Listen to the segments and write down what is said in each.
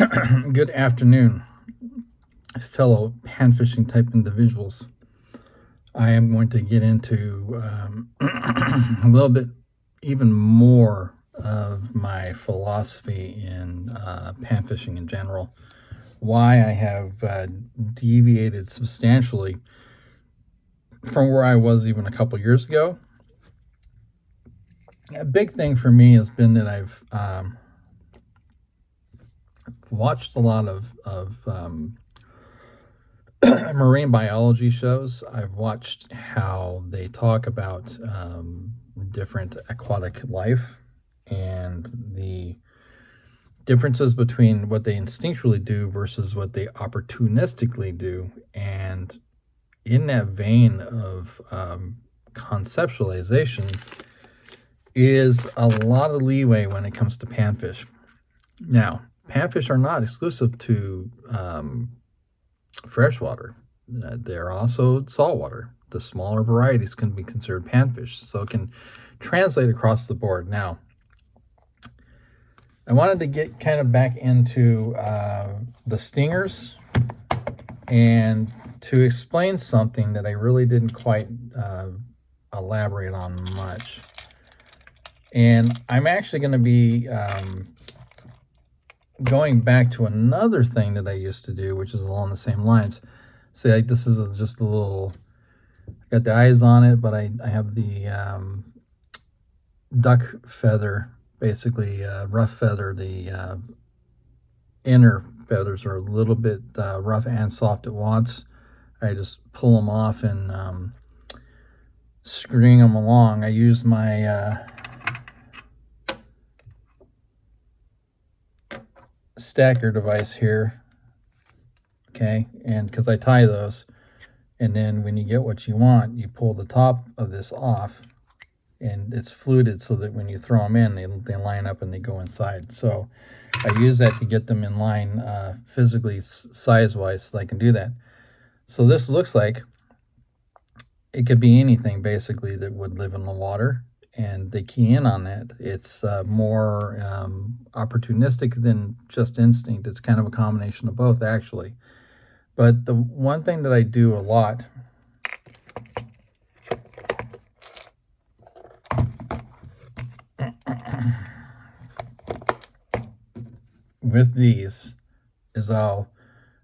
Good afternoon, fellow panfishing type individuals. I am going to get into a little bit even more of my philosophy in panfishing in general. Why I have deviated substantially from where I was even a couple years ago. A big thing for me has been that I've watched a lot of marine biology shows. I've watched how they talk about different aquatic life and the differences between what they instinctually do versus what they opportunistically do. And in that vein of conceptualization is a lot of leeway when it comes to panfish. Now, panfish are not exclusive to freshwater. They're also saltwater. The smaller varieties can be considered panfish, so it can translate across the board. Now, I wanted to get kind of back into the stingers and to explain something that I really didn't quite elaborate on much. And I'm actually going to be going back to another thing that I used to do, which is along the same lines. See, like this is just a little, got the eyes on it, but I have the duck feather, basically rough feather. The inner feathers are a little bit rough and soft at once. I just pull them off and string them along. I use my stacker device here, okay, and because I tie those, and then when you get what you want, you pull the top of this off, and it's fluted so that when you throw them in, they line up and they go inside. So I use that to get them in line physically, size-wise, so I can do that. So this looks like it could be anything basically that would live in the water, and they key in on that. It's more opportunistic than just instinct. It's kind of a combination of both, actually. But the one thing that I do a lot with these is I'll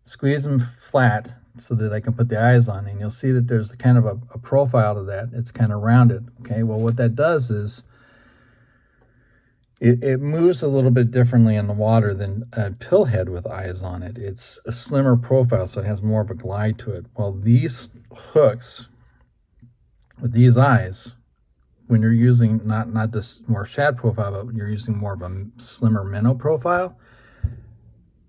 squeeze them flat so that I can put the eyes on, and you'll see that there's kind of a profile to that. It's kind of rounded. Okay, well, what that does is it moves a little bit differently in the water than a pillhead with eyes on it. It's a slimmer profile, so it has more of a glide to it. Well, these hooks with these eyes, when you're using not this more shad profile, but you're using more of a slimmer minnow profile,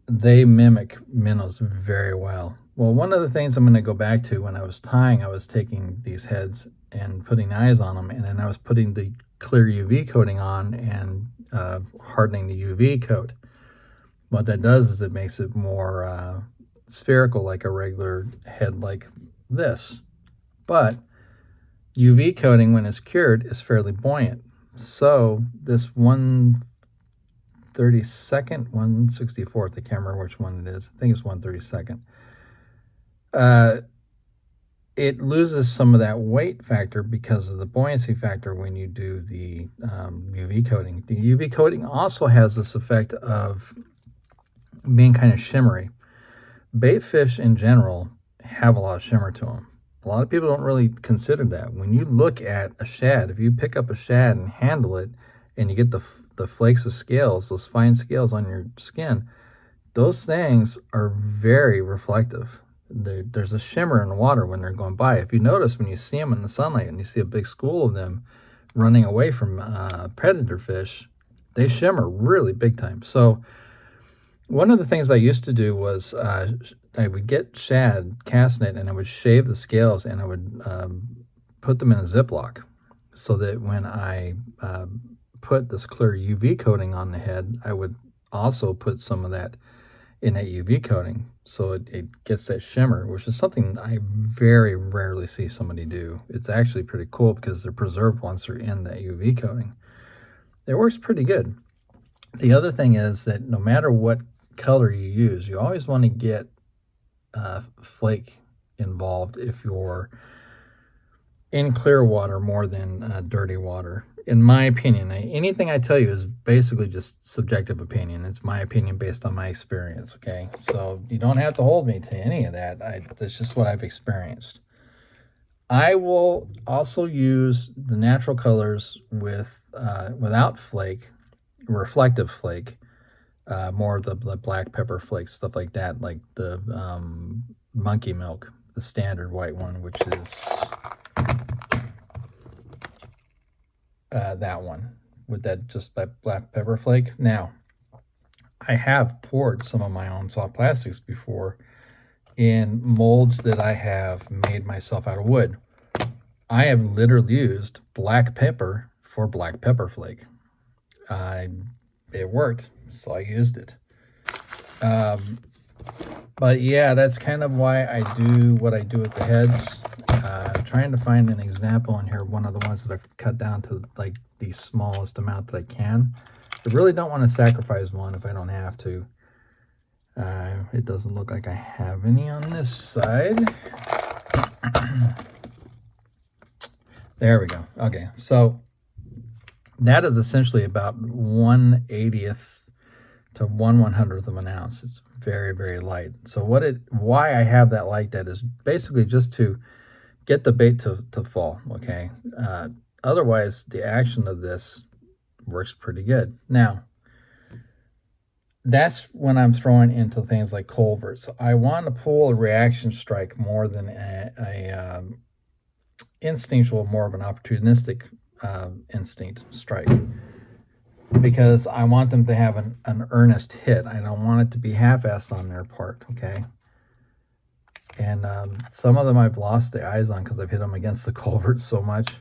they mimic minnows very well. Well, one of the things I'm going to go back to, when I was tying, I was taking these heads and putting eyes on them, and then I was putting the clear UV coating on and hardening the UV coat. What that does is it makes it more spherical, like a regular head like this. But UV coating, when it's cured, is fairly buoyant. So this 132nd, 164th, I can't remember which one it is. I think it's 132nd. It loses some of that weight factor because of the buoyancy factor when you do the UV coating. The UV coating also has this effect of being kind of shimmery. Bait fish in general have a lot of shimmer to them. A lot of people don't really consider that. When you look at a shad, if you pick up a shad and handle it, and you get the flakes of scales, those fine scales on your skin, those things are very reflective. There's a shimmer in the water when they're going by. If you notice, when you see them in the sunlight and you see a big school of them running away from predator fish, they shimmer really big time. So one of the things I used to do was I would get shad, cast net, and I would shave the scales, and I would put them in a Ziploc so that when I put this clear UV coating on the head, I would also put some of that in that UV coating, so it gets that shimmer, which is something I very rarely see somebody do. It's actually pretty cool because they're preserved once they're in that UV coating. It works pretty good. The other thing is that no matter what color you use, you always want to get flake involved if you're in clear water more than dirty water. In my opinion, anything I tell you is basically just subjective opinion. It's my opinion based on my experience, okay? So you don't have to hold me to any of that. That's just what I've experienced. I will also use the natural colors without flake, reflective flake, more of the black pepper flakes, stuff like that, like the monkey milk, the standard white one, which is that one with that just that black pepper flake. Now, I have poured some of my own soft plastics before in molds that I have made myself out of wood. I have literally used black pepper for black pepper flake. It worked, so I used it. But yeah, that's kind of why I do what I do with the heads. I'm trying to find an example in here, one of the ones that I've cut down to like the smallest amount that I can. I really don't want to sacrifice one if I don't have to. It doesn't look like I have any on this side. There we go. Okay, so that is essentially about 1/80th to 1/100th of an ounce. It's very, very light. So why I have that like that is basically just to get the bait to fall, okay? Otherwise, the action of this works pretty good. Now, that's when I'm throwing into things like culverts. I want to pull a reaction strike more than a instinctual, more of an opportunistic instinct strike, because I want them to have an earnest hit. I don't want it to be half-assed on their part, okay? And some of them I've lost the eyes on because I've hit them against the culverts so much.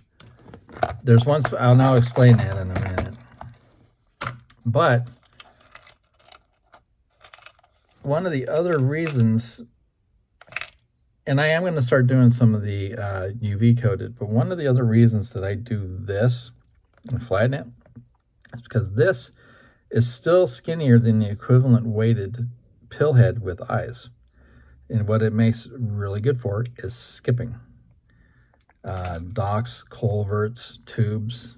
There's one, I'll now explain that in a minute. But one of the other reasons, and I am going to start doing some of the UV coated, but one of the other reasons that I do this and flatten it is because this is still skinnier than the equivalent weighted pill head with eyes. And what it makes really good for is skipping. Docks, culverts, tubes,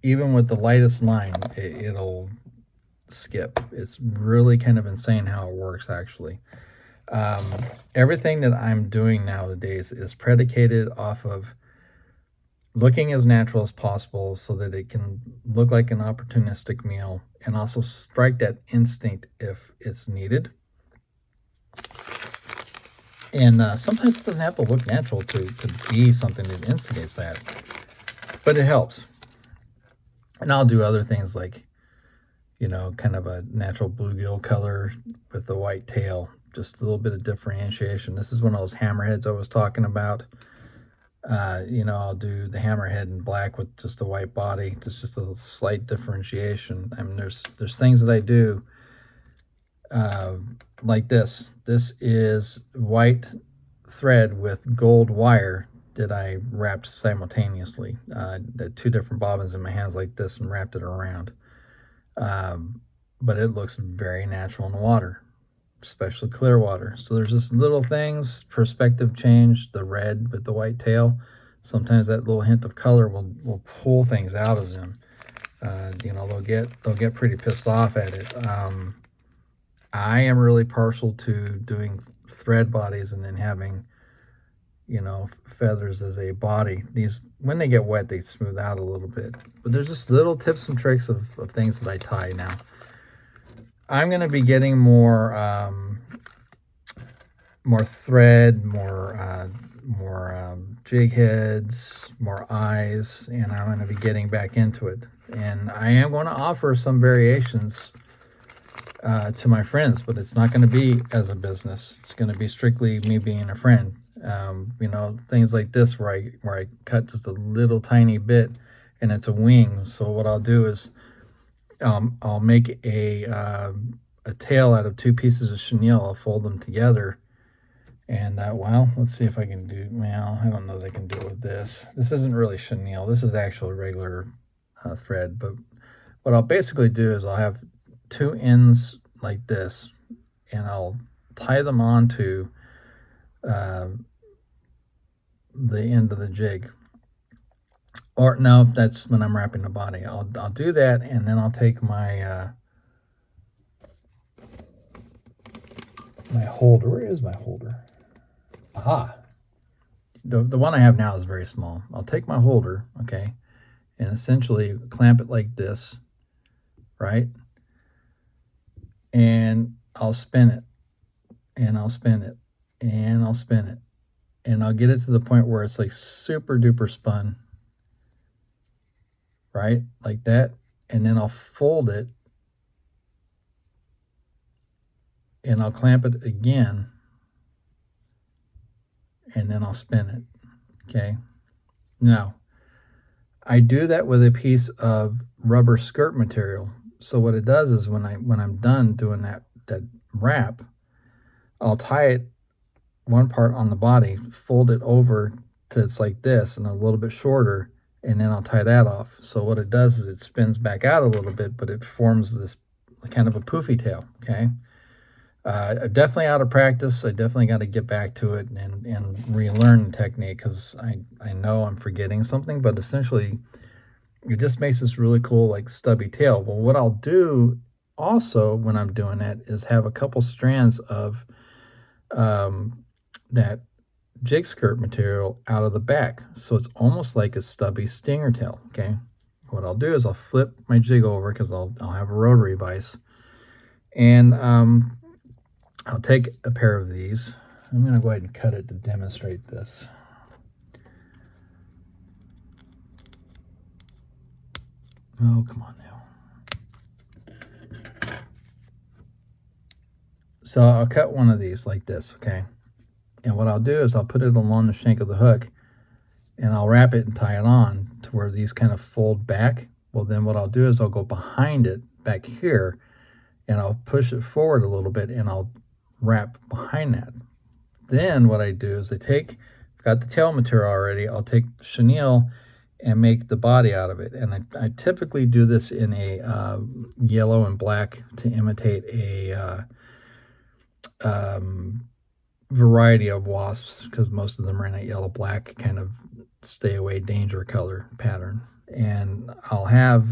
even with the lightest line, it'll skip. It's really kind of insane how it works, actually. Everything that I'm doing nowadays is predicated off of looking as natural as possible so that it can look like an opportunistic meal and also strike that instinct if it's needed. And sometimes it doesn't have to look natural to be something that instigates that, but it helps. And I'll do other things like, you know, kind of a natural bluegill color with the white tail, just a little bit of differentiation. This is one of those hammerheads I was talking about. You know, I'll do the hammerhead in black with just a white body. It's just a slight differentiation. I mean, there's things that I do like this. This is white thread with gold wire that I wrapped simultaneously. Did two different bobbins in my hands like this and wrapped it around. But it looks very natural in the water, especially clear water. So there's just little things, perspective change, the red with the white tail. Sometimes that little hint of color will pull things out of them. You know, they'll get pretty pissed off at it. I am really partial to doing thread bodies and then having, you know, feathers as a body. These, when they get wet, they smooth out a little bit. But there's just little tips and tricks of things that I tie now. I'm going to be getting more thread, more jig heads, more eyes, and I'm going to be getting back into it. And I am going to offer some variations to my friends, but it's not going to be as a business. It's going to be strictly me being a friend. You know, things like this where I cut just a little tiny bit and it's a wing. So what I'll do is I'll make a tail out of two pieces of chenille. I'll fold them together, and well, let's see if I can do, well, I don't know that I can do it with this. This isn't really chenille. This is actual regular thread, but what I'll basically do is I'll have two ends like this, and I'll tie them onto the end of the jig. Or no, that's when I'm wrapping the body. I'll do that, and then I'll take my my holder. Where is my holder? Aha. The one I have now is very small. I'll take my holder, okay, and essentially clamp it like this, right? And I'll spin it, and I'll spin it, and I'll spin it, and I'll get it to the point where it's like super duper spun, right? Like that. And then I'll fold it, and I'll clamp it again, and then I'll spin it, okay? Now, I do that with a piece of rubber skirt material. So what it does is when I'm done doing that wrap, I'll tie it one part on the body, fold it over to it's like this and a little bit shorter, and then I'll tie that off. So what it does is it spins back out a little bit, but it forms this kind of a poofy tail, okay? Definitely out of practice. I definitely got to get back to it and relearn the technique, because I know I'm forgetting something, but essentially it just makes this really cool like stubby tail. Well, what I'll do also when I'm doing that is have a couple strands of that jig skirt material out of the back, so it's almost like a stubby stinger tail, okay? What I'll do is I'll flip my jig over, because I'll have a rotary vise, and I'll take a pair of these. I'm going to go ahead and cut it to demonstrate this. Oh, come on now. So I'll cut one of these like this, okay? And what I'll do is I'll put it along the shank of the hook, and I'll wrap it and tie it on to where these kind of fold back. Well, then what I'll do is I'll go behind it back here, and I'll push it forward a little bit, and I'll wrap behind that. Then what I do is I've got the tail material already, I'll take chenille and make the body out of it. And I typically do this in a yellow and black to imitate a variety of wasps, because most of them are in a yellow black kind of stay away danger color pattern. And I'll have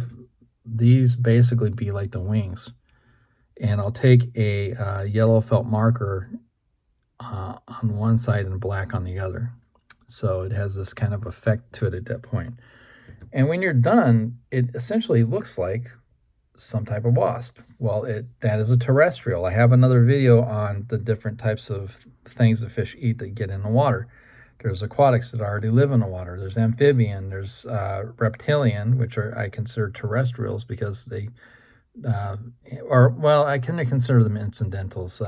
these basically be like the wings. And I'll take a yellow felt marker on one side and black on the other. So it has this kind of effect to it at that point. And when you're done, it essentially looks like some type of wasp. Well, that is a terrestrial. I have another video on the different types of things that fish eat that get in the water. There's aquatics that already live in the water. There's amphibian. There's reptilian, which I consider terrestrials because they I kind of consider them incidentals.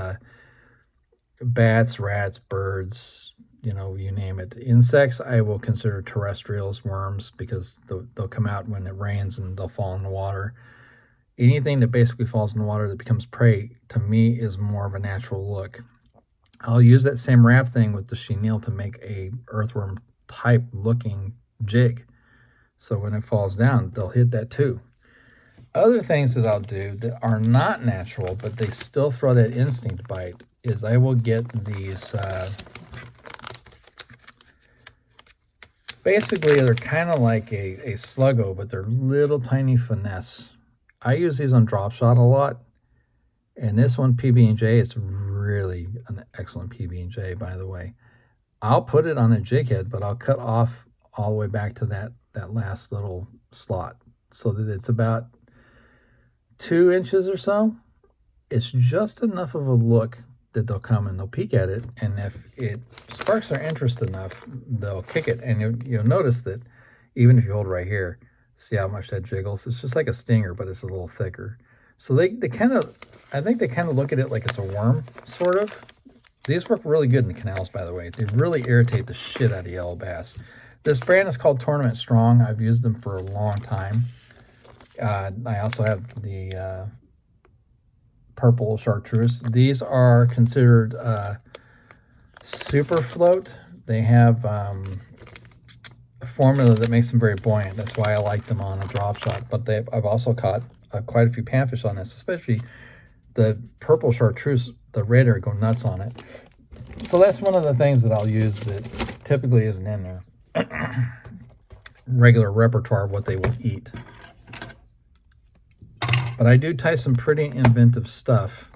Bats, rats, birds, you name it. Insects, I will consider terrestrials. Worms, because they'll come out when it rains and they'll fall in the water. Anything that basically falls in the water that becomes prey, to me, is more of a natural look. I'll use that same wrap thing with the chenille to make a earthworm type looking jig. So when it falls down, they'll hit that too. Other things that I'll do that are not natural, but they still throw that instinct bite, is I will get these, basically they're kind of like a sluggo, but they're little tiny finesse. I use these on drop shot a lot, and this one, PB&J, it's really an excellent PB&J, by the way. I'll put it on a jig head, but I'll cut off all the way back to that last little slot, so that it's about 2 inches or so. It's just enough of a look that they'll come and they'll peek at it, and if it sparks their interest enough, they'll kick it. And you'll notice that even if you hold it right here, see how much that jiggles? It's just like a stinger, but it's a little thicker. So they kind of, I think they kind of look at it like it's a worm, sort of. These work really good in the canals, by the way. They really irritate the shit out of yellow bass. This brand is called Tournament Strong. I've used them for a long time. I also have the purple chartreuse. These are considered super float. They have a formula that makes them very buoyant. That's why I like them on a drop shot. But I've also caught quite a few panfish on this, especially the purple chartreuse, the radar go nuts on it. So that's one of the things that I'll use that typically isn't in there. Regular repertoire of what they will eat. But I do tie some pretty inventive stuff.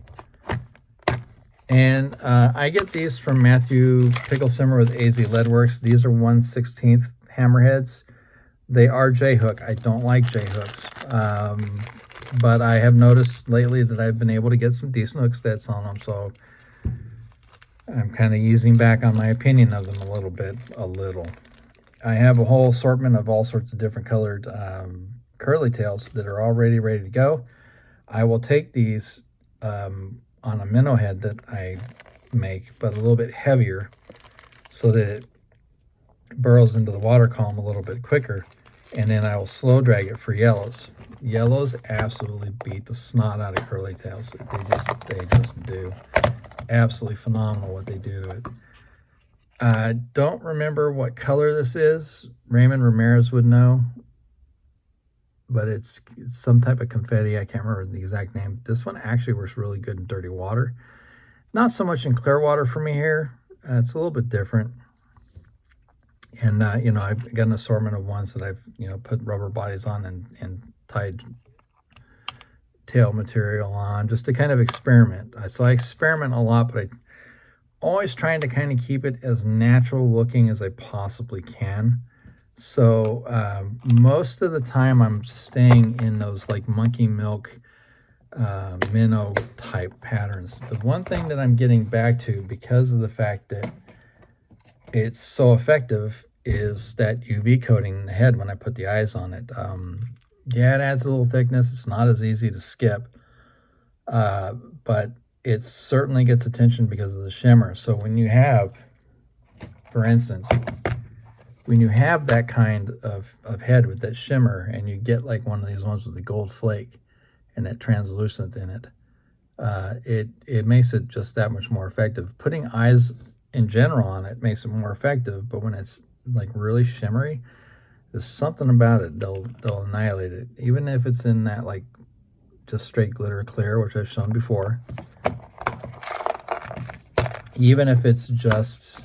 And I get these from Matthew Pickle Simmer with AZ Leadworks. These are 1/16 hammerheads. They are J-hook. I don't like J-hooks. But I have noticed lately that I've been able to get some decent hook stats on them. So I'm kind of easing back on my opinion of them a little bit. I have a whole assortment of all sorts of different colored curly tails that are already ready to go. I will take these on a minnow head that I make, but a little bit heavier so that it burrows into the water column a little bit quicker, and then I will slow drag it for yellows. Yellows absolutely beat the snot out of curly tails. They just do. It's absolutely phenomenal what they do to it. I don't remember what color this is. Raymond Ramirez would know, but it's some type of confetti. I can't remember the exact name. This one actually works really good in dirty water. Not so much in clear water for me here. It's a little bit different. And, I've got an assortment of ones that I've, put rubber bodies on and tied tail material on just to kind of experiment. So I experiment a lot, but I always trying to kind of keep it as natural looking as I possibly can. So most of the time I'm staying in those like monkey milk minnow type patterns. The one thing that I'm getting back to, because of the fact that it's so effective, is that UV coating in the head when I put the eyes on it. Yeah, it adds a little thickness. It's not as easy to skip, but it certainly gets attention because of the shimmer. So when you have, for instance, when you have that kind of head with that shimmer, and you get like one of these ones with the gold flake and that translucent in it, it makes it just that much more effective. Putting eyes in general on it makes it more effective, but when it's like really shimmery, there's something about it, they'll annihilate it. Even if it's in that like just straight glitter clear, which I've shown before. Even if it's just,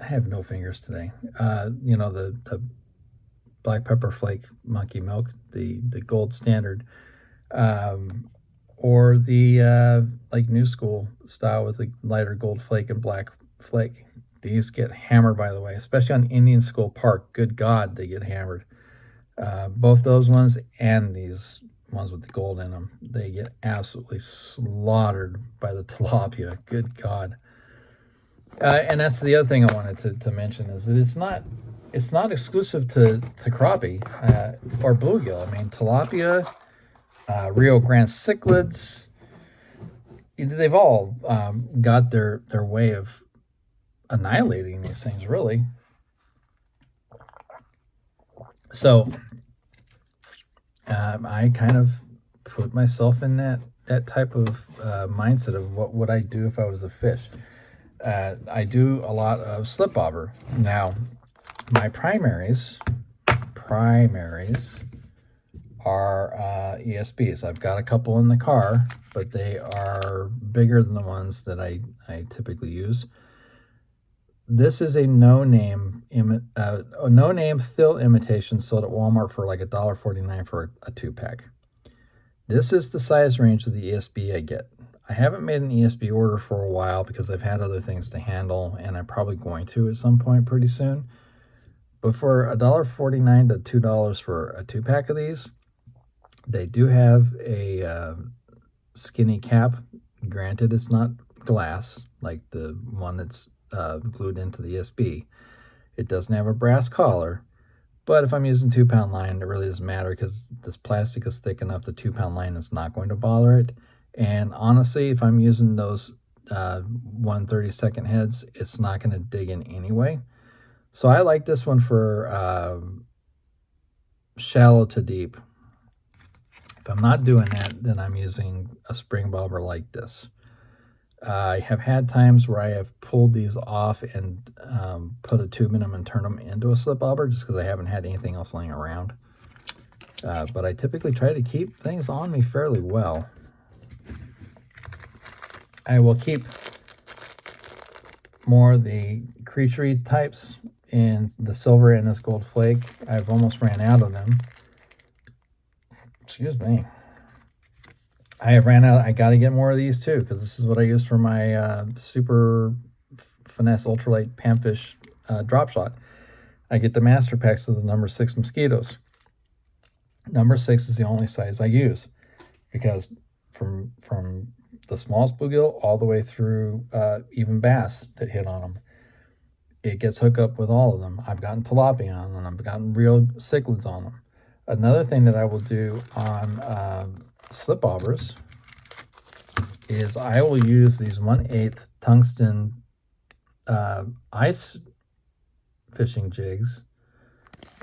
I have no fingers today. The black pepper flake monkey milk, the gold standard, or the like new school style with the lighter gold flake and black flake. These get hammered, by the way, especially on Indian School Park. Good God, they get hammered. Both those ones and these ones with the gold in them, they get absolutely slaughtered by the tilapia. Good God. And that's the other thing I wanted to mention, is that it's not exclusive to crappie or bluegill. I mean, tilapia, Rio Grande cichlids, they've all got their way of annihilating these things, really. So I kind of put myself in that type of mindset of what would I do if I was a fish. I do a lot of slip bobber. Now, my primaries are ESPs. I've got a couple in the car, but they are bigger than the ones that I typically use. This is a no-name Thill imitation sold at Walmart for like $1.49 for a 2-pack. This is the size range of the ESB I get. I haven't made an ESB order for a while because I've had other things to handle, and I'm probably going to at some point pretty soon. But for $1.49 to $2 for a 2-pack of these, they do have a skinny cap. Granted, it's not glass like the one that's glued into the ESB. It doesn't have a brass collar, but if I'm using 2-pound line, it really doesn't matter because this plastic is thick enough the 2-pound line is not going to bother it. And honestly, if I'm using those 1/32 heads, it's not going to dig in anyway. So I like this one for shallow to deep. If I'm not doing that, then I'm using a spring bobber like this. I have had times where I have pulled these off and put a tube in them and turned them into a slip bobber just because I haven't had anything else laying around. But I typically try to keep things on me fairly well. I will keep more of the creaturey types in the silver and this gold flake. I've almost ran out of them. Excuse me. I have ran out. I got to get more of these too, because this is what I use for my super finesse ultralight panfish drop shot. I get the master packs of the number 6 mosquitoes. Number 6 is the only size I use, because from the smallest bluegill all the way through even bass that hit on them, it gets hooked up with all of them. I've gotten tilapia on them. I've gotten real cichlids on them. Another thing that I will do on slip bobbers is I will use these 1/8 tungsten ice fishing jigs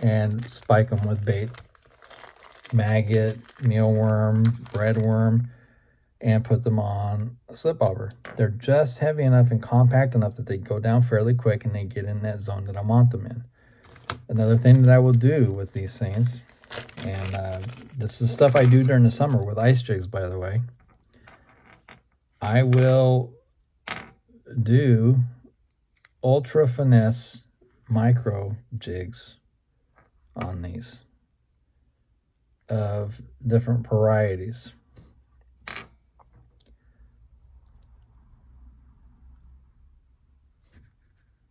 and spike them with bait, maggot, mealworm, breadworm, and put them on a slip bobber. They're just heavy enough and compact enough that they go down fairly quick and they get in that zone that I want them in. Another thing that I will do with these things, and this is stuff I do during the summer with ice jigs, by the way, I will do ultra finesse micro jigs on these of different varieties.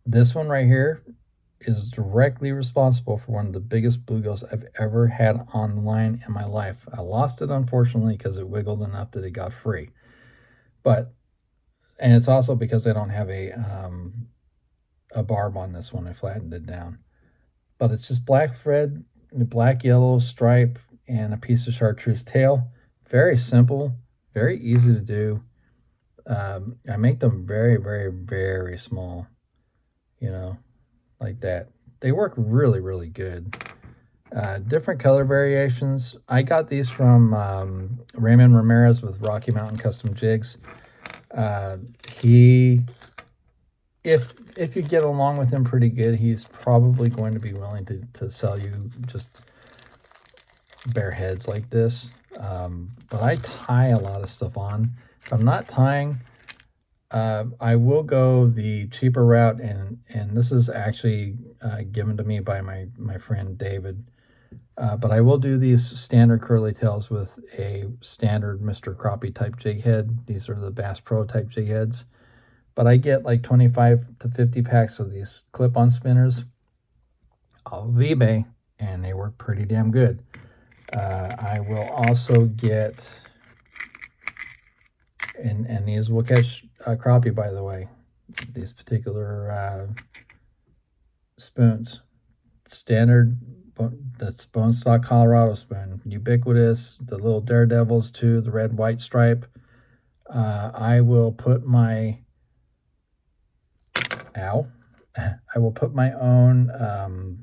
This one right here is directly responsible for one of the biggest bluegills I've ever had on the line in my life. I lost it, unfortunately, because it wiggled enough that it got free. And it's also because I don't have a barb on this one. I flattened it down. But it's just black thread, black yellow stripe, and a piece of chartreuse tail. Very simple, very easy to do. I make them very, very, very small, like that. They work really, really good. Different color variations. I got these from Raymond Ramirez with Rocky Mountain Custom Jigs. If you get along with him pretty good, he's probably going to be willing to sell you just bare heads like this. But I tie a lot of stuff on. If I'm not tying, I will go the cheaper route, and this is actually given to me by my friend David. But I will do these standard curly tails with a standard Mr. Crappie type jig head. These are the Bass Pro type jig heads. But I get like 25 to 50 packs of these clip-on spinners off of eBay, and they work pretty damn good. I will also get, and these will catch crappie, by the way, these particular spoons. Standard, that's bone stock Colorado spoon, ubiquitous, the little daredevils too, the red white stripe. I will put my own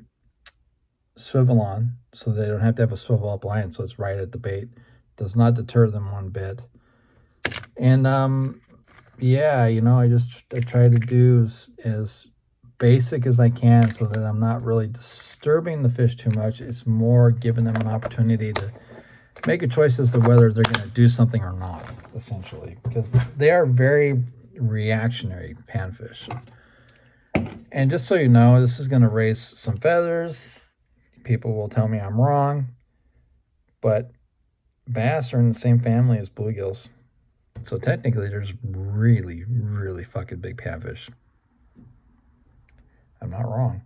swivel on, so they don't have to have a swivel up line, so it's right at the bait. Does not deter them one bit. And yeah, I try to do as basic as I can, so that I'm not really disturbing the fish too much. It's more giving them an opportunity to make a choice as to whether they're going to do something or not, essentially, because they are very reactionary panfish. And just so you know, this is going to raise some feathers. People will tell me I'm wrong, but bass are in the same family as bluegills. So technically, there's really, really fucking big panfish. I'm not wrong.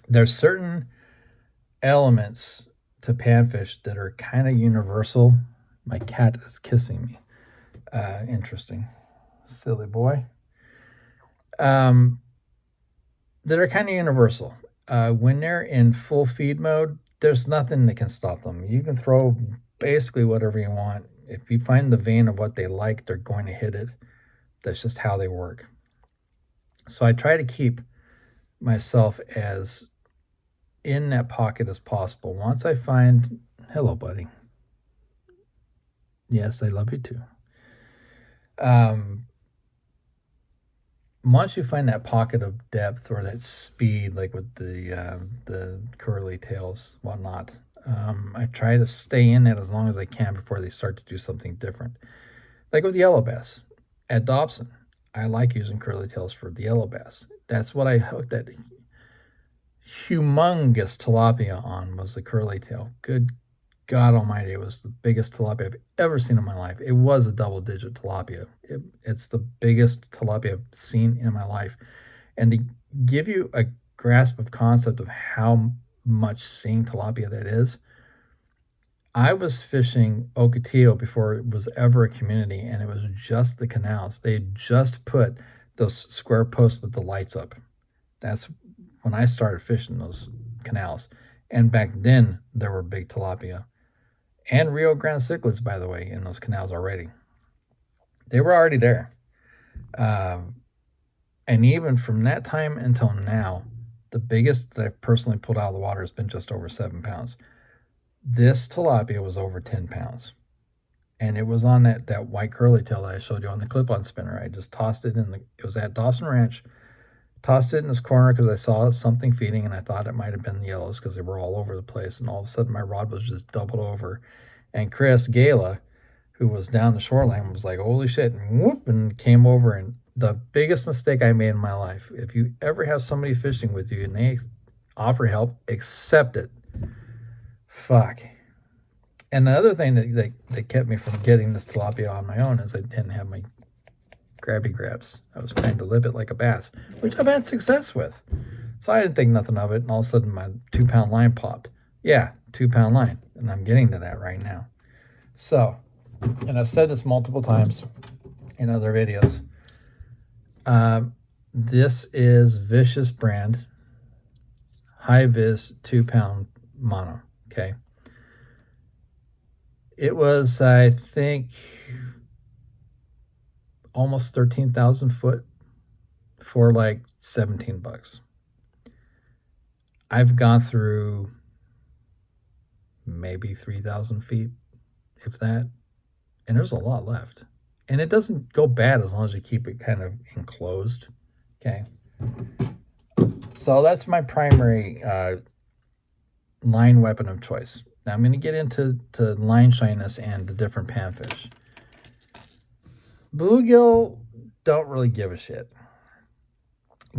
There's certain elements to panfish that are kind of universal. My cat is kissing me. Interesting. Silly boy. That are kind of universal. When they're in full feed mode, there's nothing that can stop them. You can throw basically whatever you want. If you find the vein of what they like, they're going to hit it. That's just how they work. So I try to keep myself as in that pocket as possible. Once I find, hello, buddy. Yes, I love you too. Once you find that pocket of depth or that speed, like with the curly tails, whatnot, I try to stay in it as long as I can before they start to do something different. Like with yellow bass at Dobson, I like using curly tails for the yellow bass. That's what I hooked that humongous tilapia on, was the curly tail. Good God Almighty, it was the biggest tilapia I've ever seen in my life. It was a double-digit tilapia. It's the biggest tilapia I've seen in my life. And to give you a grasp of concept of how much seeing tilapia that is, I was fishing Ocotillo before it was ever a community, and it was just the canals. They had just put those square posts with the lights up. That's when I started fishing those canals. And back then, there were big tilapia and Rio Grande cichlids, by the way, in those canals already. They were already there. Um, and even from that time until now, the biggest that I've personally pulled out of the water has been just over 7 pounds. This tilapia was over 10 pounds. And it was on that white curly tail that I showed you on the clip on spinner. I just tossed it it was at Dawson Ranch, tossed it in this corner because I saw something feeding and I thought it might have been the yellows because they were all over the place. And all of a sudden, my rod was just doubled over. And Chris Gala, who was down the shoreline, was like, holy shit, and whoop, and came over. And the biggest mistake I made in my life, if you ever have somebody fishing with you and they offer help, accept it. Fuck. And the other thing that kept me from getting this tilapia on my own is I didn't have my Crappie grabs. I was trying to lip it like a bass, which I've had success with. So I didn't think nothing of it, and all of a sudden my 2 pound line popped. Yeah, 2 pound line, and I'm getting to that right now. So, and I've said this multiple times in other videos. This is Vicious brand, high vis 2 pound mono. Okay. It was, I think, almost 13,000 foot for like $17. I've gone through maybe 3,000 feet, if that, and there's a lot left. And it doesn't go bad as long as you keep it kind of enclosed. Okay. So that's my primary line weapon of choice. Now I'm going to get into line shyness and the different panfish. Bluegill don't really give a shit.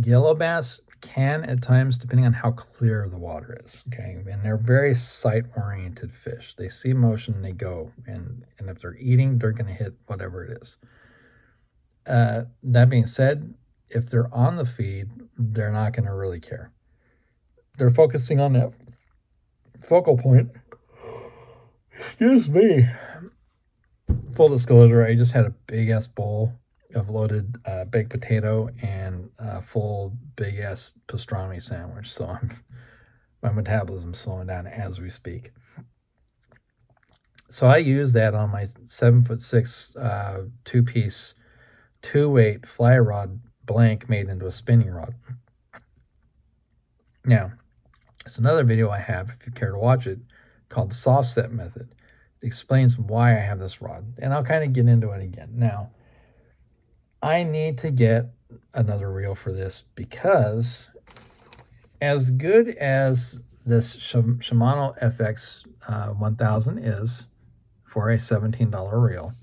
Yellow bass can at times, depending on how clear the water is. Okay, and they're very sight-oriented fish. They see motion, they go, and if they're eating, they're going to hit whatever it is. That being said, if they're on the feed, they're not going to really care. They're focusing on that focal point. Excuse me. Full disclosure, I just had a big-ass bowl of loaded baked potato and a full big-ass pastrami sandwich. So my metabolism's slowing down as we speak. So I use that on my 7'6" two-piece, two-weight fly rod blank made into a spinning rod. Now, it's another video I have, if you care to watch it, called the soft set method. It explains why I have this rod, and I'll kind of get into it again. Now, I need to get another reel for this because as good as this Shimano FX 1000 is for a $17 reel,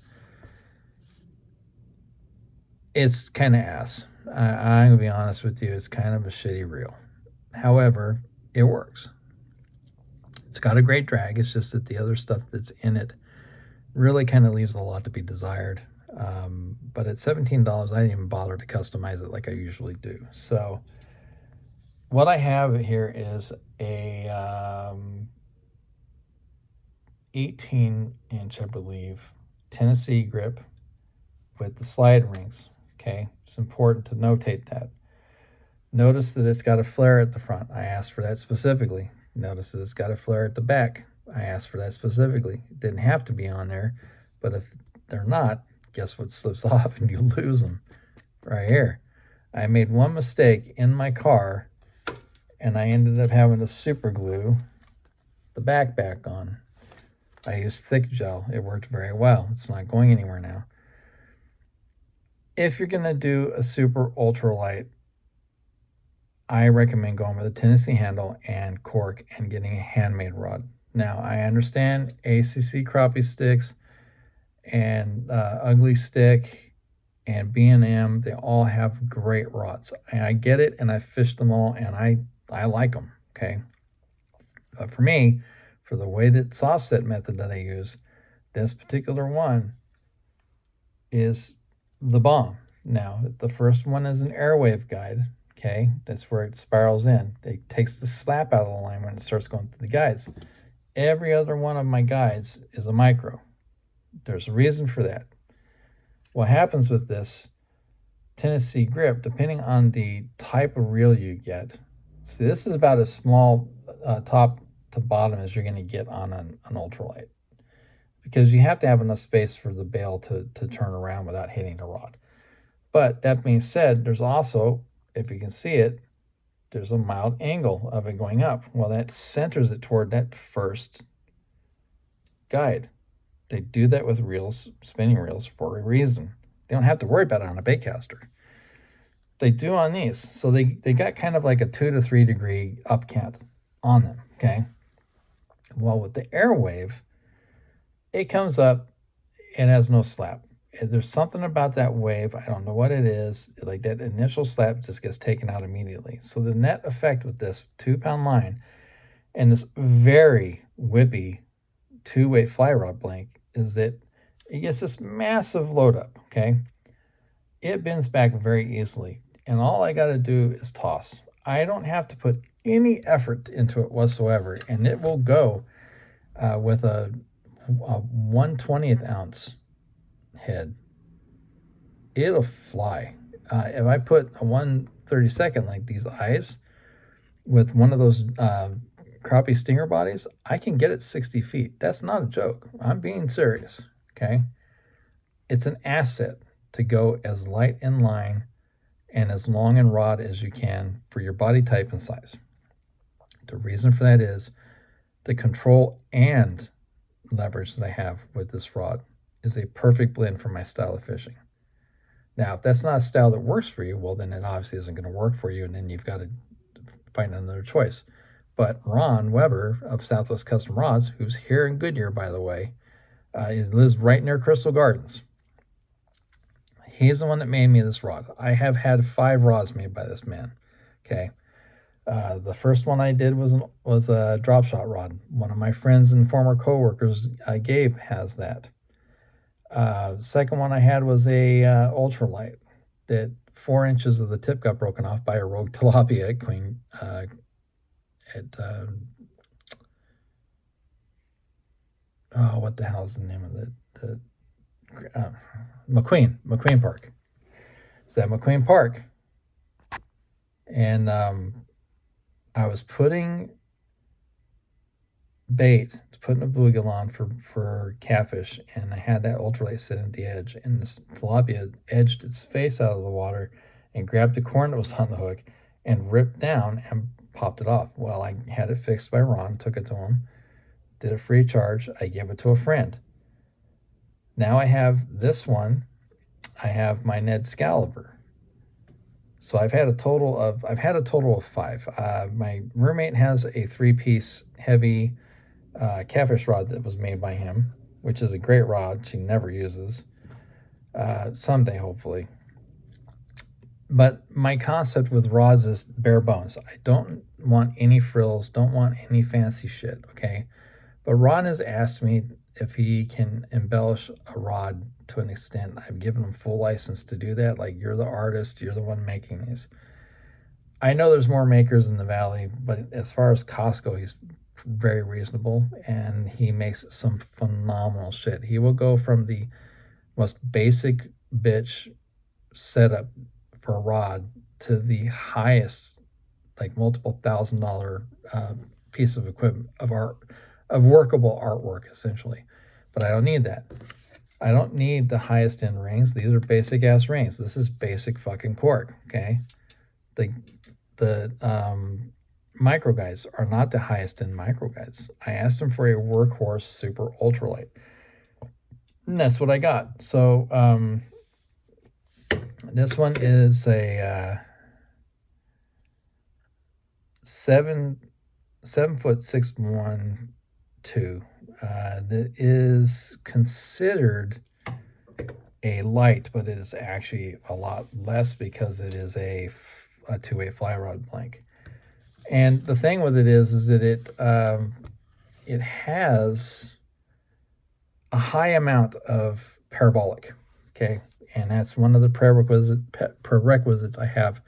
it's kind of ass. I'm going to be honest with you, it's kind of a shitty reel. However, it works. It's got a great drag. It's just that the other stuff that's in it really kind of leaves a lot to be desired. But at $17, I didn't even bother to customize it like I usually do. So what I have here is a 18-inch, I believe, Tennessee grip with the slide rings. Okay, it's important to notate that. Notice that it's got a flare at the front. I asked for that specifically. Notice that it's got a flare at the back. I asked for that specifically. It didn't have to be on there, but if they're not, guess what slips off and you lose them? Right here. I made one mistake in my car and I ended up having to super glue the back on. I used thick gel. It worked very well. It's not going anywhere now. If you're going to do a super ultralight, I recommend going with a Tennessee handle and cork and getting a handmade rod. Now, I understand ACC crappie sticks and Ugly Stick and B&M, they all have great rods. And I get it, and I fished them all, and I like them, okay? But for me, for the weighted soft set method that I use, this particular one is the bomb. Now, the first one is an airwave guide, okay? That's where it spirals in. It takes the slap out of the line when it starts going through the guides. Every other one of my guides is a micro. There's a reason for that. What happens with this Tennessee grip, depending on the type of reel you get, see, this is about as small top to bottom as you're going to get on an ultralight, because you have to have enough space for the bail to turn around without hitting the rod. But that being said, there's also, if you can see it, there's a mild angle of it going up. Well, that centers it toward that first guide. They do that with reels, spinning reels, for a reason. They don't have to worry about it on a baitcaster. They do on these. So they got kind of like a 2 to 3 degree upcant on them, okay? Well, with the airwave, it comes up and has no slap. There's something about that wave, I don't know what it is, like that initial slap just gets taken out immediately. So the net effect with this 2-pound line and this very whippy 2-weight fly rod blank is that it gets this massive load up, okay? It bends back very easily, and all I got to do is toss. I don't have to put any effort into it whatsoever, and it will go with a 1/20th ounce head. It'll fly. If I put a 1/32 like these eyes with one of those crappie stinger bodies, I can get it 60 feet. That's not a joke. I'm being serious, okay? It's an asset to go as light in line and as long in rod as you can for your body type and size. The reason for that is the control and leverage that I have with this rod is a perfect blend for my style of fishing. Now, if that's not a style that works for you, well, then it obviously isn't going to work for you, and then you've got to find another choice. But Ron Weber of Southwest Custom Rods, who's here in Goodyear, by the way, he lives right near Crystal Gardens. He's the one that made me this rod. I have had 5 rods made by this man, okay? The first one I did was a drop shot rod. One of my friends and former coworkers, Gabe, has that. Second one I had was a ultralight that 4 inches of the tip got broken off by a rogue tilapia at Queen what the hell is the name of it? McQueen Park. It's at McQueen Park, and I was putting bait, putting a bluegill on for catfish, and I had that ultralight sitting at the edge, and this tilapia edged its face out of the water and grabbed the corn that was on the hook and ripped down and popped it off. Well, I had it fixed by Ron, took it to him, did a free charge. I gave it to a friend. Now I have this one. I have my Ned Scalibur. So I've had a total of 5. My roommate has a 3-piece heavy catfish rod that was made by him, which is a great rod she never uses. Someday, hopefully. But my concept with rods is bare bones. I don't want any frills, don't want any fancy shit, okay? But Ron has asked me if he can embellish a rod to an extent. I've given him full license to do that. Like, you're the artist, you're the one making these. I know there's more makers in the valley, but as far as cost go, he's very reasonable, and he makes some phenomenal shit. He will go from the most basic bitch setup for a rod to the highest, like multiple $1,000 piece of equipment of workable artwork, essentially. But I don't need that. I don't need the highest end rings. These are basic ass rings. This is basic fucking cork, okay? The micro guides are not the highest end micro guides. I asked him for a workhorse super ultralight, and that's what I got. So this one is a 7'6'1" 2 that is considered a light, but it is actually a lot less because it is a two-way fly rod blank. And the thing with it is that it has a high amount of parabolic. Okay, and that's one of the prerequisites I have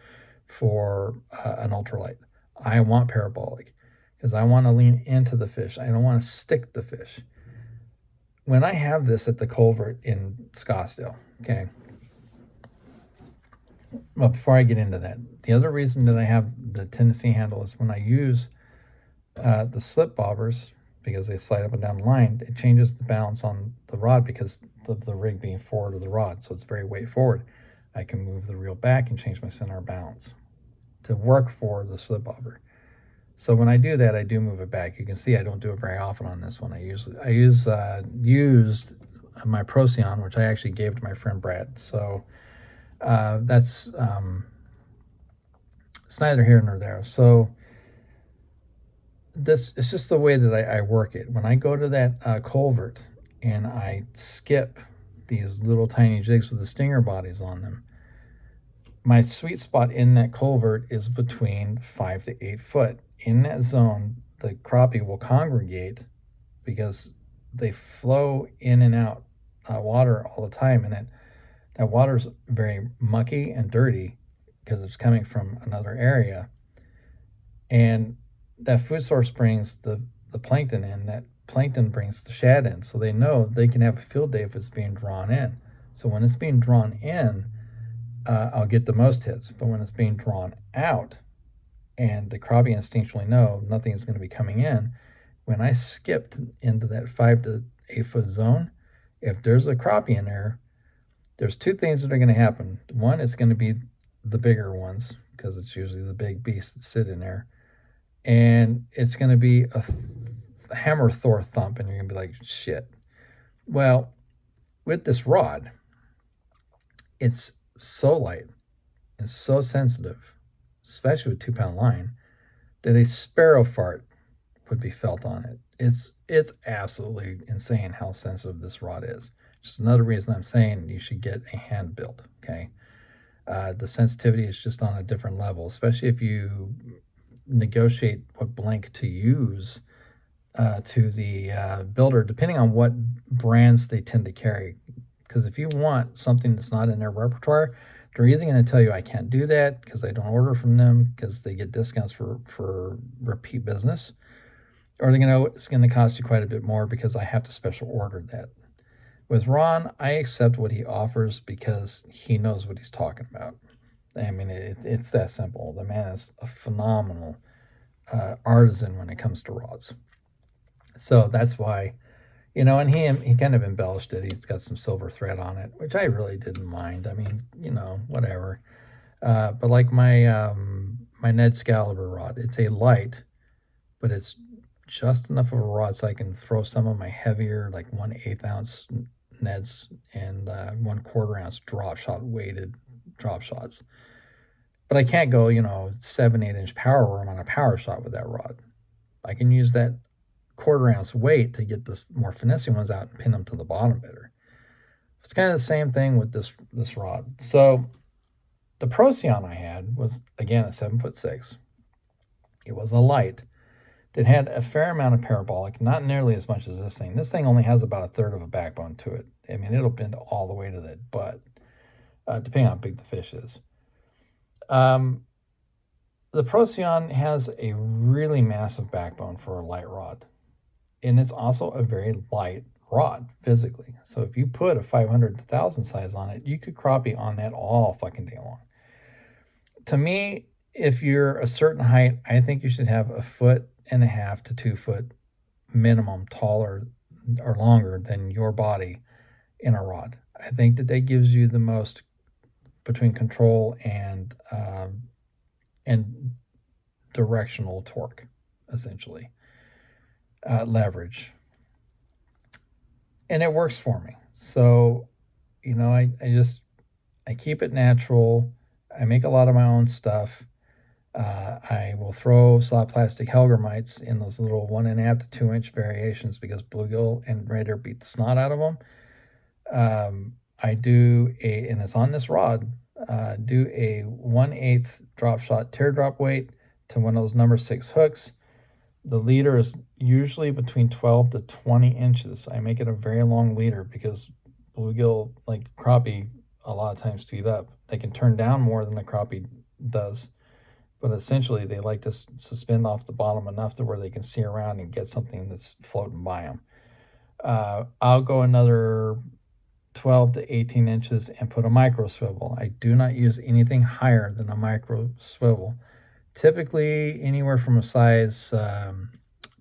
for an ultralight. I want parabolic because I want to lean into the fish. I don't want to stick the fish. When I have this at the culvert in Scottsdale, okay. Well, before I get into that, the other reason that I have the Tennessee handle is when I use the slip bobbers, because they slide up and down the line, it changes the balance on the rod because of the rig being forward of the rod. So it's very weight forward. I can move the reel back and change my center of balance to work for the slip bobber. So when I do that, I do move it back. You can see I don't do it very often on this one. I used my Procyon, which I actually gave to my friend Brad. So that's it's neither here nor there. So this it's just the way that I work it. When I go to that culvert and I skip these little tiny jigs with the stinger bodies on them, my sweet spot in that culvert is between 5 to 8 foot. In that zone, the crappie will congregate because they flow in and out water all the time, and that water is very mucky and dirty because it's coming from another area. And that food source brings the plankton in. That plankton brings the shad in. So they know they can have a field day if it's being drawn in. So when it's being drawn in, I'll get the most hits. But when it's being drawn out, and the crappie instinctually know nothing is going to be coming in, when I skipped into that 5 to 8 foot zone, if there's a crappie in there, there's two things that are going to happen. One, it's going to be the bigger ones because it's usually the big beasts that sit in there. And it's going to be a hammer Thor thump, and you're going to be like, shit. Well, with this rod, it's so light and so sensitive, especially with 2-pound line, that a sparrow fart would be felt on it. It's absolutely insane how sensitive this rod is. Just another reason I'm saying you should get a hand build. Okay, the sensitivity is just on a different level, especially if you negotiate what blank to use to the builder, depending on what brands they tend to carry. Because if you want something that's not in their repertoire, they're either going to tell you I can't do that because I don't order from them because they get discounts for repeat business, or it's going to cost you quite a bit more because I have to special order that. With Ron, I accept what he offers because he knows what he's talking about. I mean, it's that simple. The man is a phenomenal artisan when it comes to rods. So that's why, and he kind of embellished it. He's got some silver thread on it, which I really didn't mind. I mean, whatever. But like my Ned Excalibur rod, it's a light, but it's just enough of a rod so I can throw some of my heavier, like 1/8 ounce Neds and 1/4 ounce drop shot weighted drop shots. But I can't go, 7-8 inch power worm on a power shot with that rod. I can use that 1/4 ounce weight to get the more finessing ones out and pin them to the bottom better. It's kind of the same thing with this rod. So the Procyon I had was, again, a 7'6". It was a light that had a fair amount of parabolic, not nearly as much as this thing. This thing only has about 1/3 of a backbone to it. I mean, it'll bend all the way to that butt, depending on how big the fish is. The Procyon has a really massive backbone for a light rod, and it's also a very light rod physically. So if you put a 500 to 1,000 size on it, you could crappie on that all fucking day long. To me, if you're a certain height, I think you should have 1.5 to 2 foot minimum taller or longer than your body in a rod. I think that gives you the most between control and directional torque, essentially, leverage, and it works for me. So, I keep it natural. I make a lot of my own stuff. I will throw soft plastic Helgamites in those little 1.5 to 2 inch variations because bluegill and red deer beat the snot out of them. I do and it's on this rod, do a 1/8 drop shot teardrop weight to one of those number 6 hooks. The leader is usually between 12 to 20 inches. I make it a very long leader because bluegill, like crappie, a lot of times feed up. They can turn down more than the crappie does, but essentially they like to suspend off the bottom enough to where they can see around and get something that's floating by them. I'll go another 12 to 18 inches and put a micro swivel. I do not use anything higher than a micro swivel. Typically anywhere from a size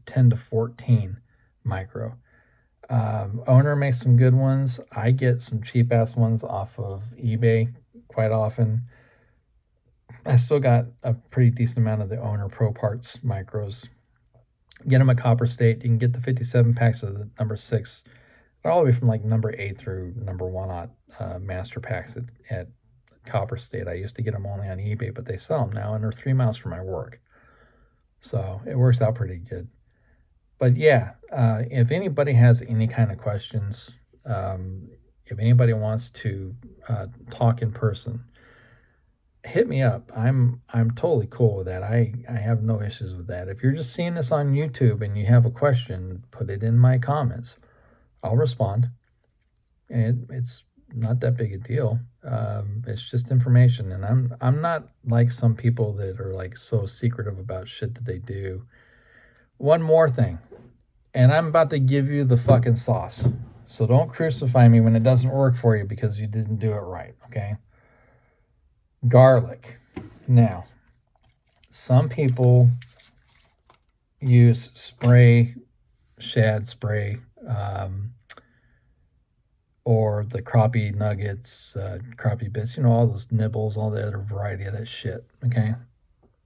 10 to 14 micro. Owner makes some good ones. I get some cheap ass ones off of eBay quite often. I still got a pretty decent amount of the Owner Pro Parts micros. Get them at Copper State. You can get the 57 packs of the number 6. They're all the way from like number 8 through number 1 master packs at Copper State. I used to get them only on eBay, but they sell them now, and they're 3 miles from my work. So it works out pretty good. But yeah, if anybody has any kind of questions, if anybody wants to talk in person, hit me up. I'm totally cool with that. I have no issues with that. If you're just seeing this on YouTube and you have a question, put it in my comments. I'll respond. And it's not that big a deal. It's just information, and I'm not like some people that are like so secretive about shit that they do. One more thing, and I'm about to give you the fucking sauce. So don't crucify me when it doesn't work for you because you didn't do it right, okay? Garlic. Now, some people use spray, shad spray, or the crappie nuggets, crappie bits, all those nibbles, all the other variety of that shit, okay?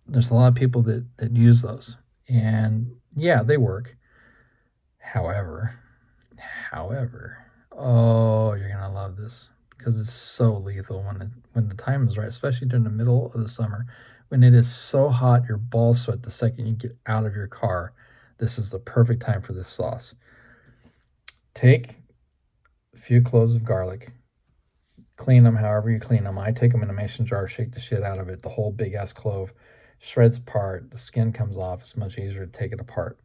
There's a lot of people that use those. And yeah, they work. However, oh, you're gonna love this because it's so lethal when the time is right, especially during the middle of the summer when it is so hot your balls sweat the second you get out of your car. This is the perfect time for this sauce. Take a few cloves of garlic, clean them however you clean them. I take them in a mason jar, shake the shit out of it, the whole big ass clove, shreds apart, the skin comes off. It's much easier to take it apart.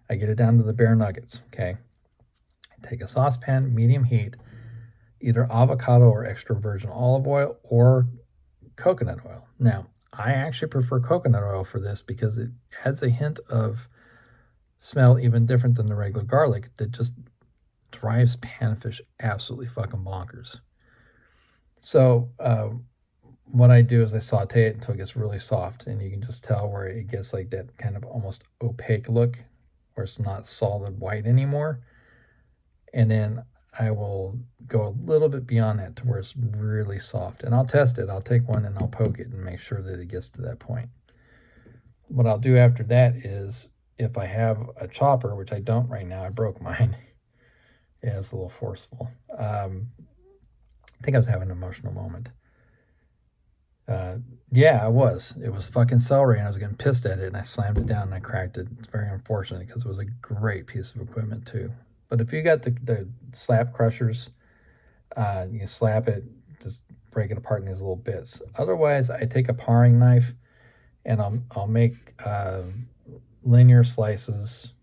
I get it down to the bare nuggets, okay? Take a saucepan, medium heat, either avocado or extra virgin olive oil or coconut oil. Now, I actually prefer coconut oil for this because it has a hint of smell even different than the regular garlic that just drives panfish absolutely fucking bonkers. So, what I do is I saute it until it gets really soft, and you can just tell where it gets like that kind of almost opaque look, where it's not solid white anymore. And then I will go a little bit beyond that to where it's really soft. And I'll test it. I'll take one and I'll poke it and make sure that it gets to that point. What I'll do after that is if I have a chopper, which I don't right now, I broke mine. Yeah, it's a little forceful. I think I was having an emotional moment. Yeah, I was. It was fucking celery, and I was getting pissed at it, and I slammed it down and I cracked it. It's very unfortunate because it was a great piece of equipment too. But if you got the slap crushers, you slap it, just break it apart in these little bits. Otherwise, I take a paring knife and I'll make linear slices,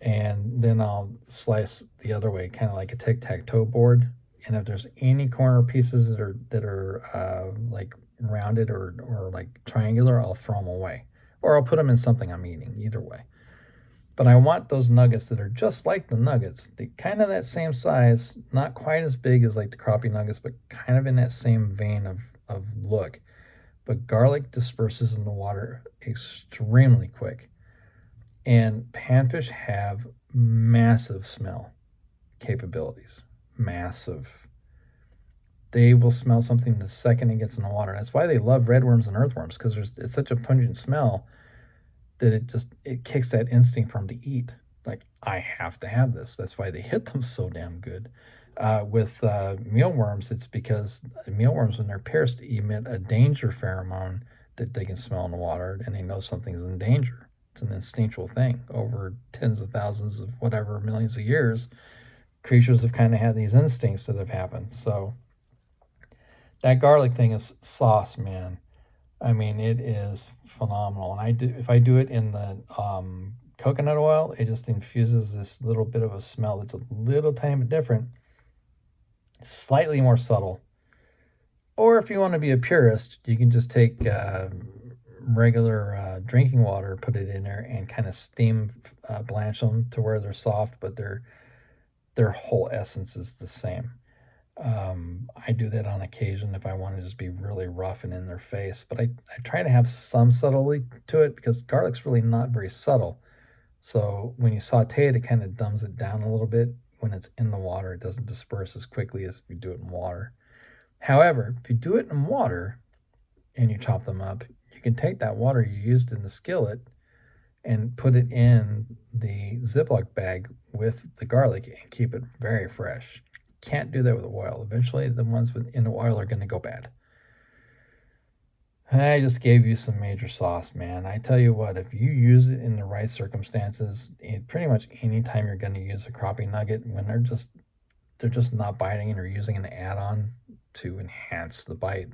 and then I'll slice the other way, kind of like a tic-tac-toe board. And if there's any corner pieces that are like rounded or like triangular, I'll throw them away, or I'll put them in something I'm eating. Either way. But I want those nuggets that are just like the nuggets, kind of that same size, not quite as big as like the crappie nuggets, but kind of in that same vein of look. But garlic disperses in the water extremely quick. And panfish have massive smell capabilities. Massive. They will smell something the second it gets in the water. That's why they love redworms and earthworms, because it's such a pungent smell that it kicks that instinct for them to eat. Like, I have to have this. That's why they hit them so damn good. With mealworms, it's because mealworms, when they're pierced, emit a danger pheromone that they can smell in the water and they know something's in danger. It's an instinctual thing. Over tens of thousands of whatever millions of years, creatures have kind of had these instincts that have happened. So that garlic thing is sauce, man. I mean, it is phenomenal. And I do if I do it in the coconut oil, it just infuses this little bit of a smell that's a little tiny bit different, slightly more subtle. Or if you want to be a purist, you can just take regular drinking water, put it in there, and kind of steam blanch them to where they're soft, but their whole essence is the same. I do that on occasion if I want to just be really rough and in their face, but I try to have some subtlety to it because garlic's really not very subtle. So when you saute it, it kind of dumbs it down a little bit. When it's in the water, it doesn't disperse as quickly as if you do it in water. However, if you do it in water and you chop them up, you can take that water you used in the skillet and put it in the Ziploc bag with the garlic and keep it very fresh. Can't do that with oil. Eventually, the ones in the oil are going to go bad. I just gave you some major sauce, man. I tell you what, if you use it in the right circumstances, pretty much any time you're going to use a crappie nugget, when they're just not biting and you're using an add-on to enhance the bite,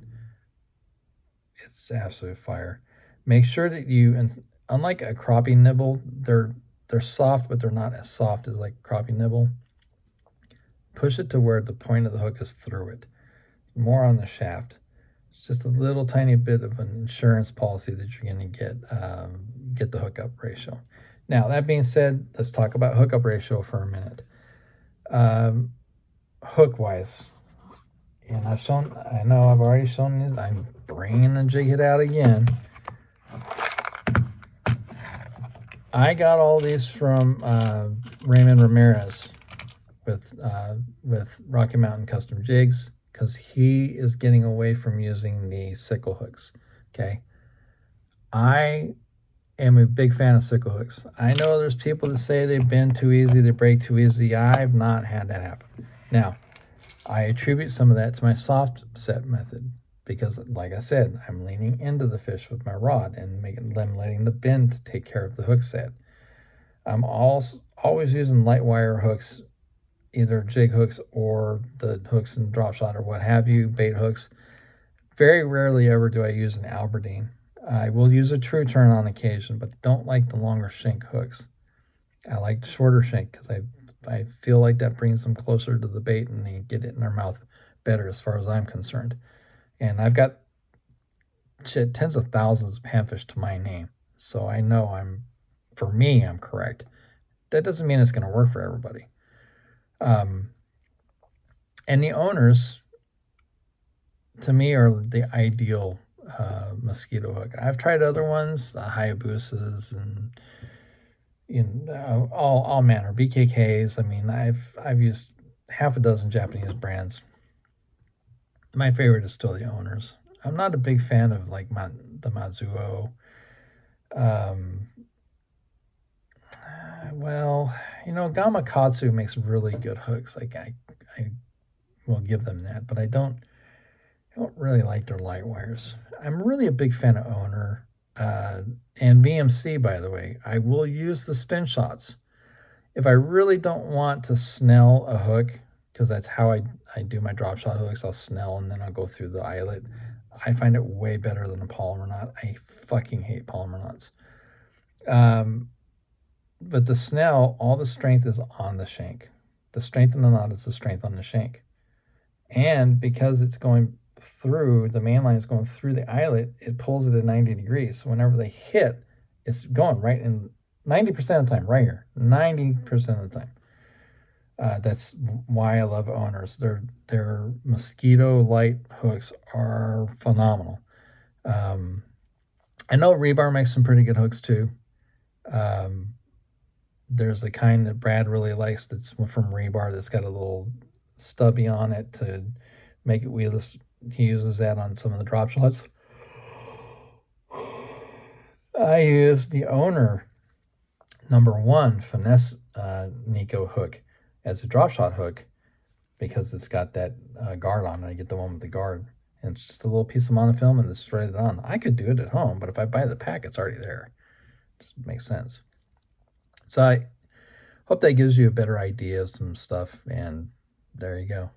it's absolute fire. Make sure that and unlike a crappie nibble, they're soft, but they're not as soft as like crappie nibble. Push it to where the point of the hook is through it, more on the shaft. It's just a little tiny bit of an insurance policy that you're going to get the hookup ratio. Now, that being said, let's talk about hookup ratio for a minute. Hook-wise, and I know I've already shown you, I'm bringing the jig head out again. I got all these from Raymond Ramirez with Rocky Mountain Custom Jigs because he is getting away from using the sickle hooks. Okay, I am a big fan of sickle hooks. I know there's people that say they bend too easy, they break too easy. I've not had that happen. Now, I attribute some of that to my soft set method because, like I said, I'm leaning into the fish with my rod and letting the bend take care of the hook set. I'm always using light wire hooks, either jig hooks or the hooks and drop shot or what have you, bait hooks. Very rarely ever do I use an Albertine. I will use a true turn on occasion, but don't like the longer shank hooks. I like shorter shank because I feel like that brings them closer to the bait and they get it in their mouth better as far as I'm concerned. And I've got tens of thousands of panfish to my name. So I know I'm correct. That doesn't mean it's going to work for everybody. And the owners, to me, are the ideal mosquito hook. I've tried other ones, the Hayabusas and all manner BKKs. I mean, I've used half a dozen Japanese brands. My favorite is still the owners. I'm not a big fan of like the Matsuo. Well, Gamakatsu makes really good hooks. Like I will give them that, but I don't really like their light wires. I'm really a big fan of Owner and BMC, by the way. I will use the spin shots. If I really don't want to snell a hook, because that's how I do my drop shot hooks, I'll snell and then I'll go through the eyelet. I find it way better than a polymer knot. I fucking hate polymer knots. But the snell, all the strength is on the shank. The strength in the knot is the strength on the shank. And because it's going through, the main line is going through the eyelet, it pulls it at 90 degrees. So whenever they hit, it's going right in 90% of the time, right here. 90% of the time. That's why I love Owners. Their mosquito light hooks are phenomenal. I know Rebar makes some pretty good hooks too. There's a kind that Brad really likes that's from Rebar that's got a little stubby on it to make it weedless. He uses that on some of the drop shots. I use the Owner #1 finesse Nico hook as a drop shot hook because it's got that guard on it. I get the one with the guard. And it's just a little piece of monofilm and just thread it on. I could do it at home, but if I buy the pack, it's already there. It just makes sense. So I hope that gives you a better idea of some stuff, and there you go.